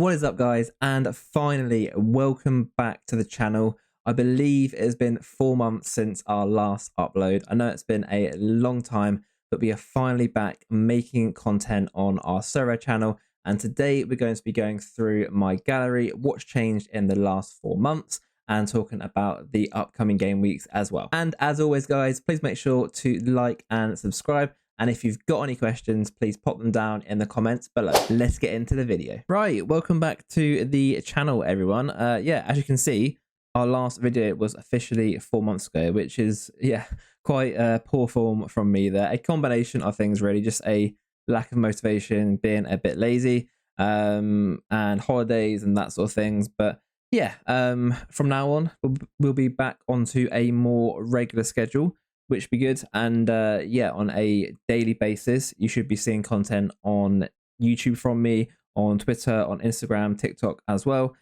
What is up, guys? And finally, welcome back to the channel. I believe it has been 4 months since our last upload. I know it's been a long time, but we are finally back making content on our Sora channel. And today we're going to be going through my gallery, what's changed in the last 4 months, and talking about the upcoming game weeks as well. And as always, guys, please make sure to like and subscribe. And if you've got any questions, please pop them down in the comments below. Let's get into the video. Right, welcome back to the channel, everyone. Yeah, as you can see, our last video was officially 4 months ago, which is, yeah, quite poor form from me there. A combination of things, really, just a lack of motivation, being a bit lazy, and holidays and that sort of things. But yeah, from now on, we'll be back onto a more regular schedule, which would be good. And yeah, on a daily basis, you should be seeing content on YouTube from me, on Twitter, on Instagram, TikTok as well.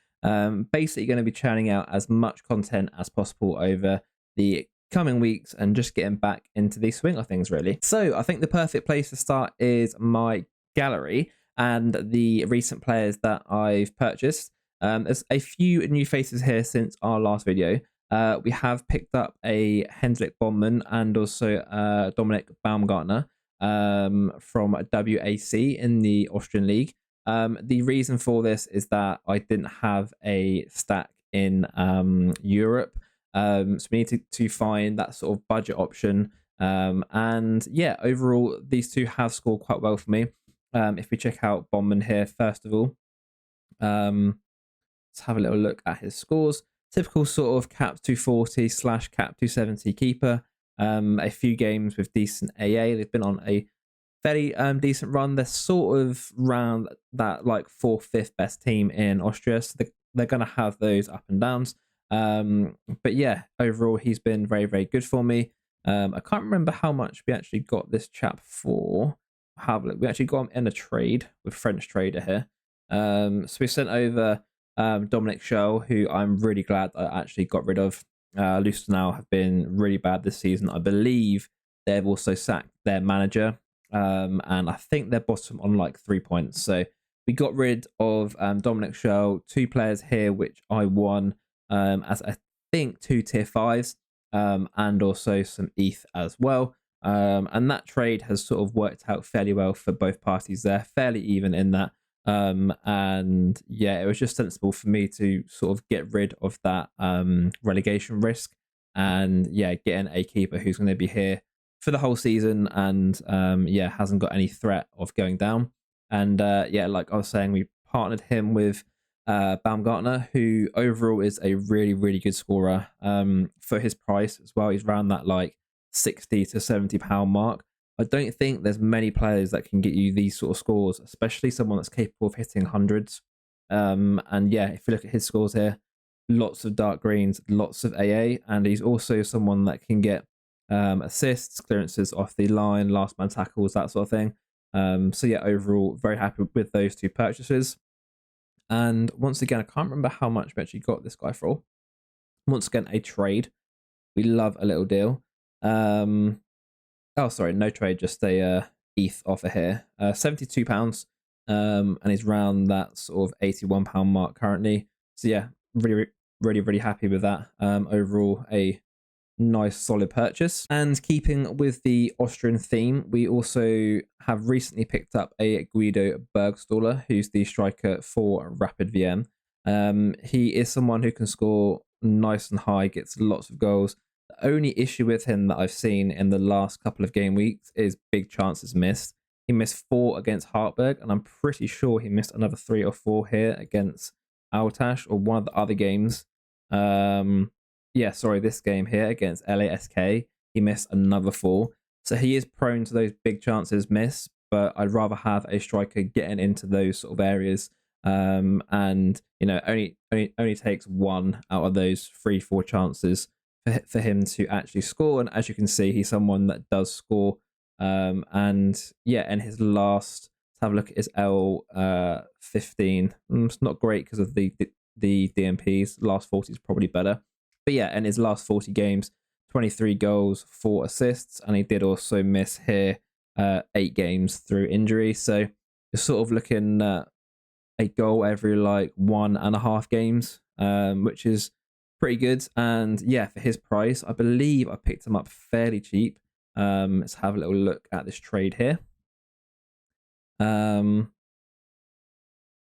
Basically going to be churning out as much content as possible over the coming weeks and just getting back into the swing of things, really. So I think the perfect place to start is my gallery and the recent players that I've purchased. There's a few new faces here since our last video. We have picked up a Hendrik Bondman and also Dominic Baumgartner from WAC in the Austrian League. The reason for this is that I didn't have a stack in Europe. So we need to find that sort of budget option. And yeah, overall, these two have scored quite well for me. If we check out Bondman here, first of all, let's have a little look at his scores. Typical sort of cap 240 / cap 270 keeper. A few games with decent AA. They've been on a fairly decent run. They're sort of around that like 4th, 5th best team in Austria. So they're going to have those up and downs. But yeah, overall, he's been very, very good for me. I can't remember how much we actually got this chap for. Have a look. We actually got him in a trade with French Trader here. So we sent over Dominic Scholl, who I'm really glad I actually got rid of. Lustenau have been really bad this season. I believe they've also sacked their manager, and I think they're bottom on like 3 points. So we got rid of Dominic Scholl, 2 players here, which I won as I think 2 tier 5s, and also some ETH as well. And that trade has sort of worked out fairly well for both parties there, fairly even in that. And yeah, it was just sensible for me to sort of get rid of that relegation risk, and yeah, getting a keeper who's going to be here for the whole season and yeah, hasn't got any threat of going down. And yeah, like I was saying, we partnered him with Baumgartner, who overall is a really, really good scorer for his price as well. He's around that like 60 to 70 pound mark. I don't think there's many players that can get you these sort of scores, especially someone that's capable of hitting hundreds. And yeah, if you look at his scores here, lots of dark greens, lots of AA, and he's also someone that can get assists, clearances off the line, last man tackles, that sort of thing. So yeah, overall, very happy with those 2 purchases. And once again, I can't remember how much we actually got this guy for. Once again, a trade. We love a little deal. Oh, sorry, no trade, just a ETH offer here. £72, and he's around that sort of £81 mark currently. So yeah, really, really, really happy with that. Overall, a nice solid purchase. And keeping with the Austrian theme, we also have recently picked up a Guido Bergstaller, who's the striker for Rapid VM. He is someone who can score nice and high, gets lots of goals. The only issue with him that I've seen in the last couple of game weeks is big chances missed. He missed 4 against Hartberg, and I'm pretty sure he missed another 3 or 4 here against Altash or one of the other games. Yeah, sorry, this game here against LASK, he missed another 4. So he is prone to those big chances missed, but I'd rather have a striker getting into those sort of areas. And you know, only takes 1 out of those 3-4 chances for him to actually score. And as you can see, he's someone that does score. And yeah, in his last, let's have a look at his L15. It's not great because of the DMPs. Last 40 is probably better. But yeah, in his last 40 games, 23 goals, 4 assists, and he did also miss here 8 games through injury. So you're sort of looking a goal every like 1.5 games, which is pretty good. And yeah, for his price, I believe I picked him up fairly cheap. Let's have a little look at this trade here.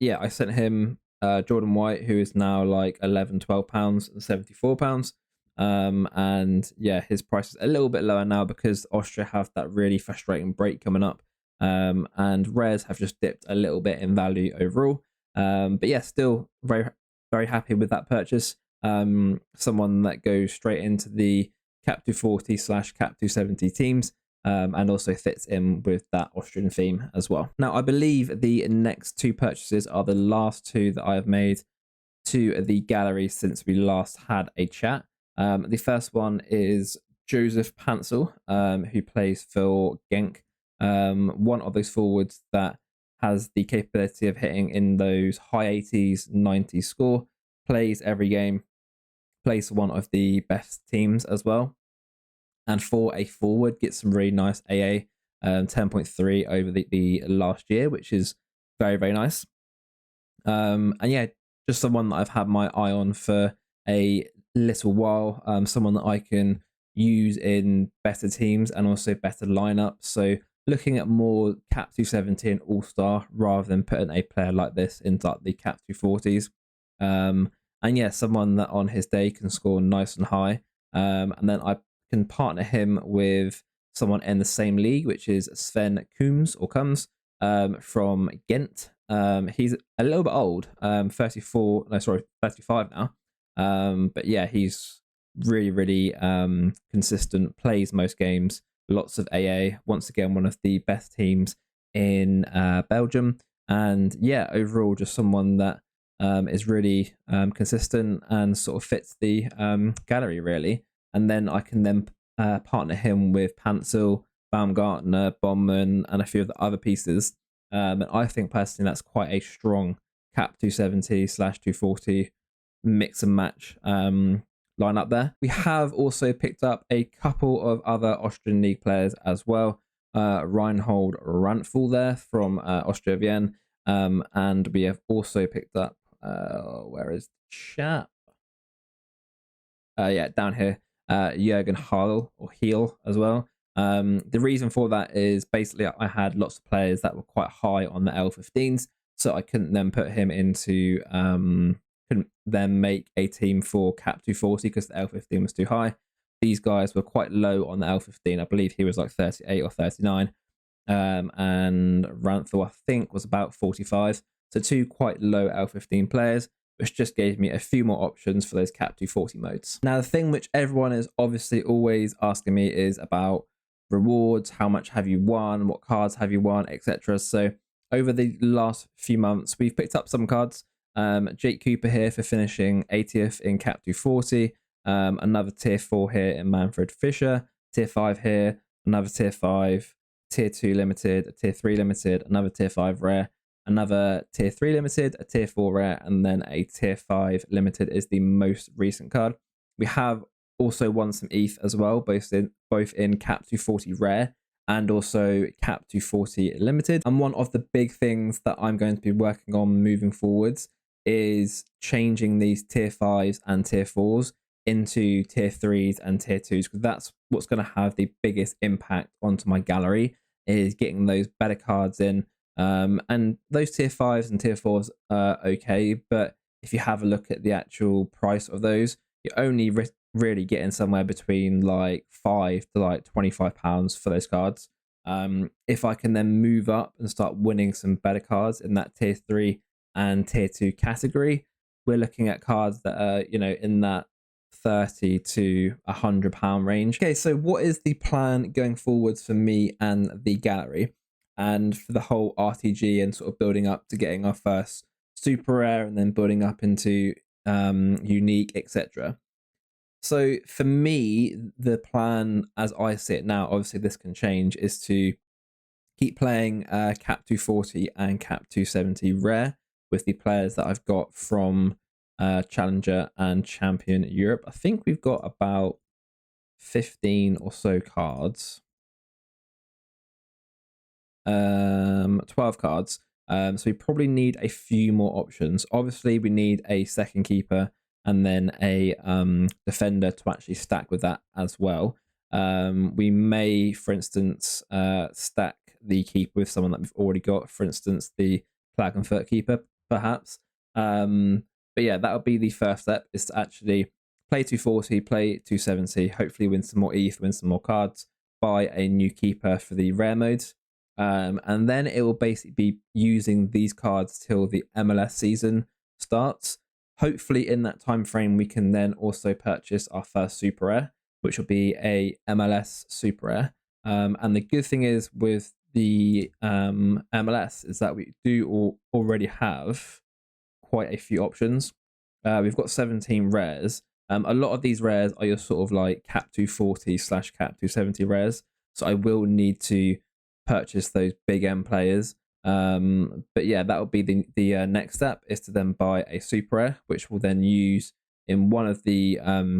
Yeah, I sent him Jordan White, who is now like £11, £12 and £74. And yeah, his price is a little bit lower now because Austria have that really frustrating break coming up. And rares have just dipped a little bit in value overall. But yeah, still very, very happy with that purchase. Someone that goes straight into the Cap 240 / Cap 270 teams. And also fits in with that Austrian theme as well. Now, I believe the next two purchases are the last two that I have made to the gallery since we last had a chat. The first one is Joseph Pansel, who plays for Genk. One of those forwards that has the capability of hitting in those high 80s, 90s score, plays every game, plays one of the best teams as well. And for a forward, gets some really nice AA, 10.3 over the last year, which is very, very nice. And yeah, just someone that I've had my eye on for a little while, someone that I can use in better teams and also better lineups. So looking at more Cap 270 and All-Star rather than putting a player like this into like the Cap 240s. And yeah, someone that on his day can score nice and high. And then I can partner him with someone in the same league, which is Sven Kums from Ghent. He's a little bit old, 35 now. But yeah, he's really, really consistent, plays most games, lots of AA. Once again, one of the best teams in Belgium. And yeah, overall, just someone that is really consistent and sort of fits the gallery, really. And then I can then partner him with Pansel, Baumgartner, Baumann, and a few of the other pieces. And I think personally that's quite a strong Cap 270 / 240 mix and match lineup there. We have also picked up a couple of other Austrian league players as well. Reinhold Rantful there from Austria Vienna. And we have also picked up, where is the chap? Yeah, down here. Jurgen Heil or Heel as well. The reason for that is basically I had lots of players that were quite high on the L15s, so I couldn't then put him into couldn't then make a team for Cap 240 because the L15 was too high. These guys were quite low on the L15. I believe he was like 38 or 39. And Ranthor I think was about 45. So two quite low L15 players, which just gave me a few more options for those Cap 240 modes. Now, the thing which everyone is obviously always asking me is about rewards. How much have you won? What cards have you won? Etc. So over the last few months, we've picked up some cards. Jake Cooper here for finishing 80th in Cap 240. Another tier 4 here in Manfred Fischer. Tier 5 here. Another tier 5. Tier 2 limited. A tier 3 limited. Another tier 5 rare. Another tier 3 limited, a tier 4 rare, and then a tier 5 limited is the most recent card. We have also won some ETH as well, both in Cap 240 rare and also Cap 240 limited. And one of the big things that I'm going to be working on moving forwards is changing these tier 5s and tier 4s into tier 3s and tier 2s, because that's what's going to have the biggest impact onto my gallery, is getting those better cards in. And those tier 5s and tier 4s are okay, but if you have a look at the actual price of those, you're only really getting somewhere between like £5 to like £25 for those cards. If I can then move up and start winning some better cards in that tier 3 and tier 2 category, we're looking at cards that are, in that £30 to £100 range. Okay, so what is the plan going forwards for me and the gallery? And for the whole RTG and sort of building up to getting our first super rare and then building up into unique, etc. So for me, the plan as I see it now, obviously this can change, is to keep playing Cap 240 and Cap 270 rare with the players that I've got from Challenger and Champion Europe. I think we've got about 15 or so cards. 12 cards. So we probably need a few more options. Obviously, we need a second keeper and then a defender to actually stack with that as well. We may, for instance, stack the keeper with someone that we've already got, for instance, the flag and foot keeper, perhaps. But yeah, that would be the first step, is to actually play 240, play 270, hopefully win some more ETH, win some more cards, buy a new keeper for the rare modes. And then it will basically be using these cards till the MLS season starts. Hopefully in that time frame, we can then also purchase our first super rare, which will be a MLS super rare. And the good thing is with the MLS is that we do already have quite a few options. We've got 17 rares. A lot of these rares are your sort of like cap 240 / cap 270 rares. So I will need to purchase those big M players. But yeah, that will be the next step, is to then buy a super rare, which we'll then use in one of the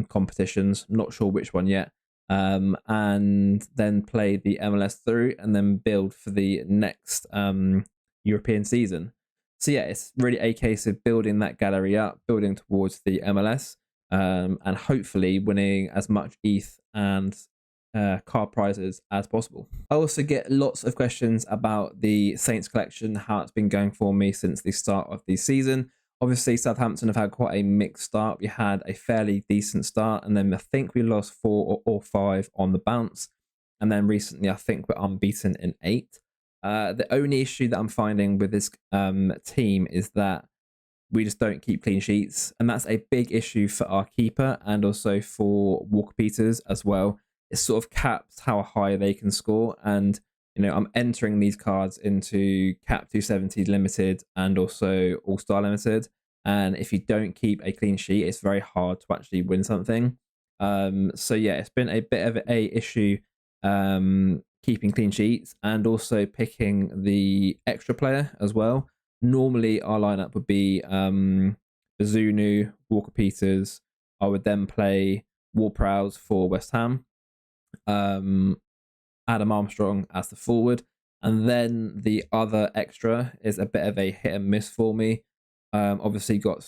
competitions. Not sure which one yet. And then play the MLS through and then build for the next European season. So yeah, it's really a case of building that gallery up, building towards the MLS, and hopefully winning as much ETH and card prizes as possible. I also get lots of questions about the Saints collection, how it's been going for me since the start of the season. Obviously, Southampton have had quite a mixed start. We had a fairly decent start, and then I think we lost 4 or 5 on the bounce. And then recently, I think we're unbeaten in 8. The only issue that I'm finding with this team is that we just don't keep clean sheets. And that's a big issue for our keeper and also for Walker Peters as well. It sort of caps how high they can score. And, you know, I'm entering these cards into cap 270 limited and also all-star limited. And if you don't keep a clean sheet, it's very hard to actually win something. So yeah, it's been a bit of a issue keeping clean sheets and also picking the extra player as well. Normally our lineup would be Bazunu, Walker Peters. I would then play Ward-Prowse for West Ham, Adam Armstrong as the forward, and then the other extra is a bit of a hit and miss for me. Obviously got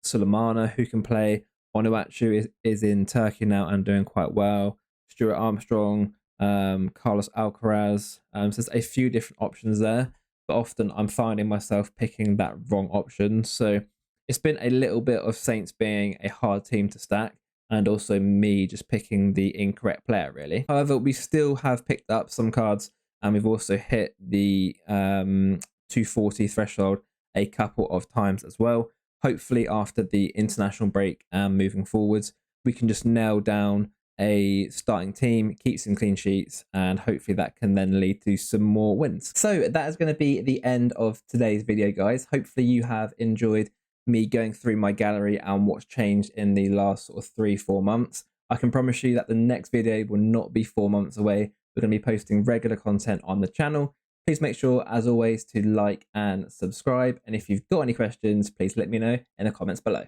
Sulemana, who can play. Onuachu is in Turkey now and doing quite well. Stuart Armstrong, Carlos Alcaraz. So there's a few different options there, but often I'm finding myself picking that wrong option. So it's been a little bit of Saints being a hard team to stack, and also me just picking the incorrect player, really. However, we still have picked up some cards, and we've also hit the 240 threshold a couple of times as well. Hopefully after the international break and moving forwards, we can just nail down a starting team, keep some clean sheets, and hopefully that can then lead to some more wins. So that is going to be the end of today's video, guys. Hopefully you have enjoyed me going through my gallery and what's changed in the last sort of 3-4 months. I can promise you that the next video will not be 4 months away. We're going to be posting regular content on the channel. Please make sure, as always, to like and subscribe. And if you've got any questions, please let me know in the comments below.